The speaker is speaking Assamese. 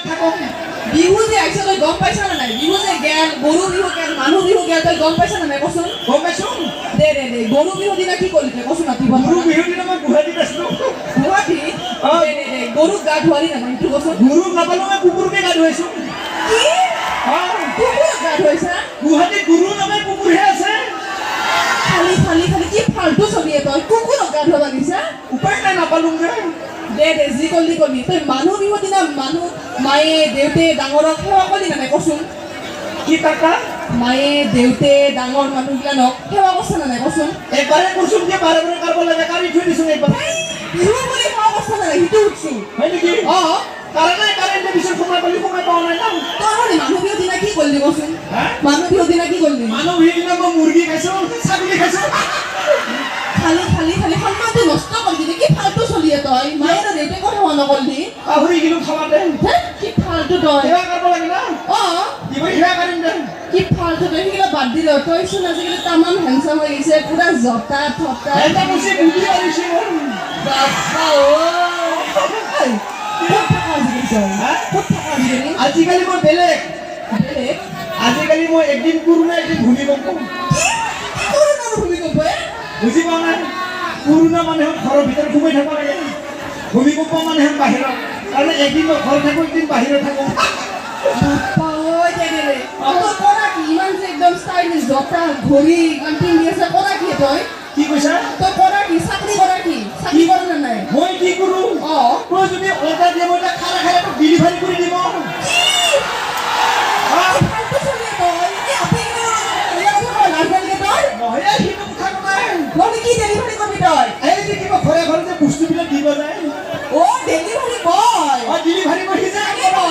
থাকক বিহু যে আহিছে তই গম পাইছা নে নাই বিহু যে গেল গৰু বিহু গেল মানুহ বিহু গেল তই গম পাইছা নে নাই কচোন গম পাইছোঁ দে গৰু বিহু দিনা কি কৰিলি তই কচোন ৰাতিপুৱা গৰু বিহুৰ দিনা মই গুৱাহাটীত আছিলোঁ গুৱাহাটী দে গৰুক গা ধুৱালি নে নাই সেইটো কচোন গৰুক নাপালোঁ মই কুকুৰকে গা ধুৱাইছোঁ কি কুকুৰক গা ধুৱাইছা গুৱাহাটীত গৰু নাপায় কুকুৰহে আছে খালি কি ফাল্টু চলি তই কুকুৰক গা ধুৱাব দিছা উপায় নাই নাপালোঁ যে দে যি কলি তই মানুহ বিহুৰ দিনা মানুহ মায়ে দেউতে ডাঙৰক সেৱা কৰিলি নে নাই কচোন কি টাকা মায়ে দেউতে ডাঙৰ মানুহবিলাকক সেৱা কৰিছে নে নাই কচোন একবাৰে কৈছোঁ যে বাৰে বাৰে কাঢ়িব লাগে কাঢ়ি থৈ দিছোঁ একবাৰ বিহু বুলি সেৱা কৰিছে নে নাই সেইটো উঠছো হয় নেকি কাৰেণ্টে পিছত সোমাই পোৱা নাই ন তই মানে মানুহ বিহুৰ দিনা কি কৰিলি কচোন মানুহ বিহুৰ দিনা কি কৰিলি মানুহ বিহুৰ দিনা মই মুৰ্গী খাইছোঁ ছাগলী খাইছোঁ খালি সন্মানটো নষ্ট কৰিলি কি ফাল্টু চলি তই মায়ে আৰু দেউতাক সেৱা নকৰিলি পাহৰি গ'লোঁ খাওঁতে কি ফাল্টু তই সেৱা কৰিব লাগে না দিবই সেৱা কৰিম দে কি ফাল্টু তই সেইগিলা বাদ দিল তইচোন আজিকালি তামাম হেণ্ডচাম হৈ গৈছে পুৰা জতা থতা এটা বস্তু বুদ্ধি পাৰিছে বাপ্পা ক'ত থাকা আজিকালি তই ক'ত থাকা আজিকালি আজিকালি মই বেলেগ আজিকালি মই একদিন পুৰণা একদিন ভূমিকম্প বুজি পোৱা নাই পুৰণা মানুহে ঘৰৰ ভিতৰত সোমাই থাকিব লাগে ভূমিকম্প মানুহে বাহিৰত কাৰণ একদিন মই ঘৰত থাকোঁ একদিন বাহিৰত থাকোঁ ইমান যে একদম ষ্টাইলিছ জতা ঘড়ী ইমান পিন্ধি আছে কৰা কি তই কি কৈছা তই কৰা কি চাকৰি কৰা কি চাকৰি কৰা নে নাই মই কি কৰোঁ তই যদি অৰ্ডাৰ দিয়ে মই খানা খাই ডেলিভাৰী কৰি